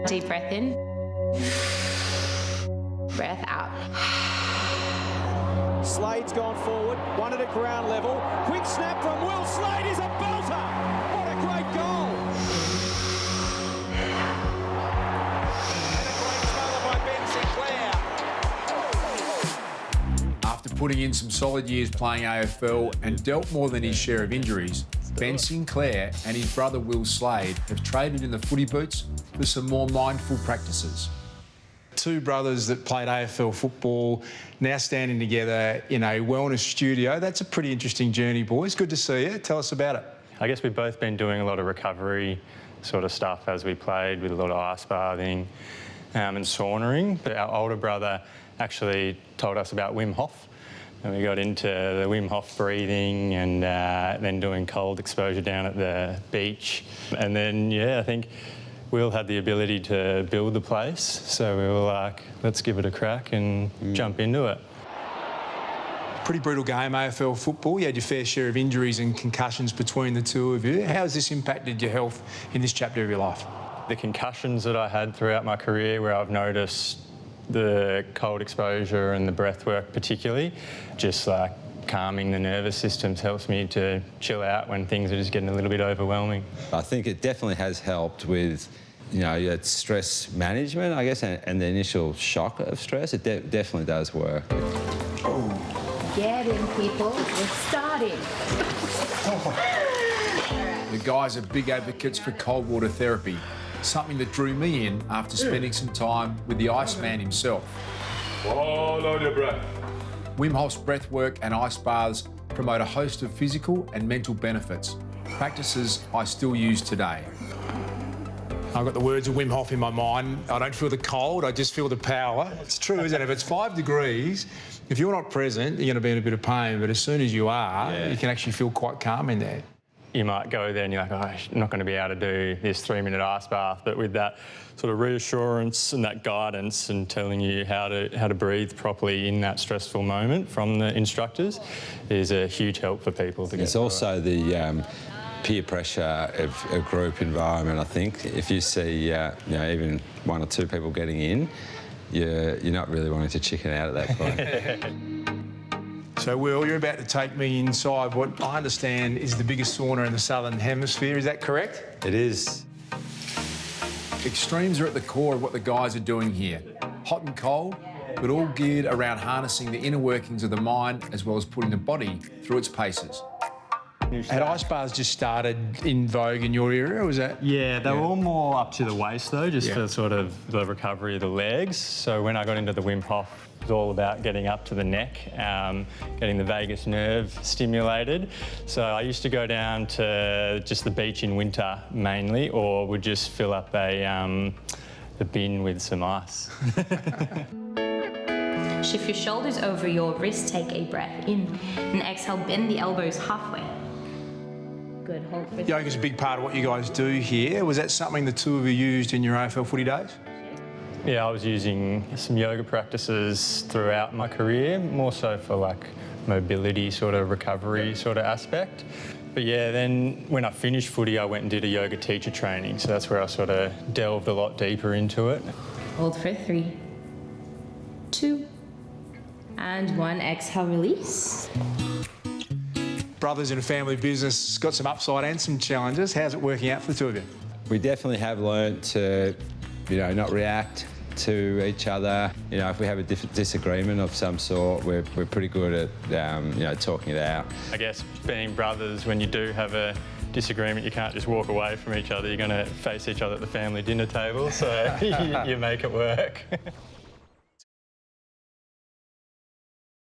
Deep breath in. Breath out. Slade's gone forward, one at a ground level. Quick snap from Will Slade is a belter. What a great goal. And a great smother by Ben Sinclair. After putting in some solid years playing AFL and dealt more than his share of injuries, Ben Sinclair and his brother Will Slade have traded in the footy boots for some more mindful practices. Two brothers that played AFL football, now standing together in a wellness studio. That's a pretty interesting journey, boys. Good to see you. Tell us about it. I guess we've both been doing a lot of recovery sort of stuff as we played, with a lot of ice bathing and saunaing. But our older brother actually told us about Wim Hof. And we got into the Wim Hof breathing and then doing cold exposure down at the beach. And then, yeah, I think Will had the ability to build the place, so we were like, let's give it a crack and jump into it. Pretty brutal game, AFL football. You had your fair share of injuries and concussions between the two of you. How has this impacted your health in this chapter of your life? The concussions that I had throughout my career, where I've noticed the cold exposure and the breath work particularly, just like calming the nervous systems helps me to chill out when things are just getting a little bit overwhelming. I think it definitely has helped with, you know, your stress management, I guess, and the initial shock of stress. It definitely does work. Get in, people. We're starting. The guys are big advocates for cold water therapy, something that drew me in after spending some time with the Iceman himself. Follow your breath. Wim Hof's breathwork and ice baths promote a host of physical and mental benefits, practices I still use today. I've got the words of Wim Hof in my mind. I don't feel the cold, I just feel the power. It's true, isn't it? If it's 5 degrees, if you're not present, you're going to be in a bit of pain, but as soon as you are, you can actually feel quite calm in there. You might go there and you're like, oh, I'm not going to be able to do this 3-minute ice bath, but with that sort of reassurance and that guidance and telling you how to breathe properly in that stressful moment from the instructors is a huge help for people to get It's also the peer pressure of a group environment, I think. If you see, you know, even 1 or 2 people getting in, you're not really wanting to chicken out at that point. So, Will, you're about to take me inside what I understand is the biggest sauna in the Southern Hemisphere. Is that correct? It is. Extremes are at the core of what the guys are doing here. Hot and cold, but all geared around harnessing the inner workings of the mind as well as putting the body through its paces. Had ice baths just started in vogue in your area, or was that? Yeah, they were all more up to the waist though, just for sort of the recovery of the legs. So when I got into the Wim Hof, it was all about getting up to the neck, getting the vagus nerve stimulated. So I used to go down to just the beach in winter mainly, or would just fill up a bin with some ice. Shift your shoulders over your wrists, take a breath in, and exhale, bend the elbows halfway. Good, hold for Yoga's a big part of what you guys do here. Was that something the two of you used in your AFL footy days? Yeah, I was using some yoga practices throughout my career, more so for like mobility sort of recovery sort of aspect. But yeah, then when I finished footy, I went and did a yoga teacher training. So that's where I sort of delved a lot deeper into it. Hold for 3, 2, and 1. Exhale, release. Brothers in a family business, got some upside and some challenges. How's it working out for the two of you? We definitely have learnt to, you know, not react to each other. You know, if we have a disagreement of some sort, we're pretty good at, you know, talking it out. I guess being brothers, when you do have a disagreement, you can't just walk away from each other. You're going to face each other at the family dinner table, so you make it work.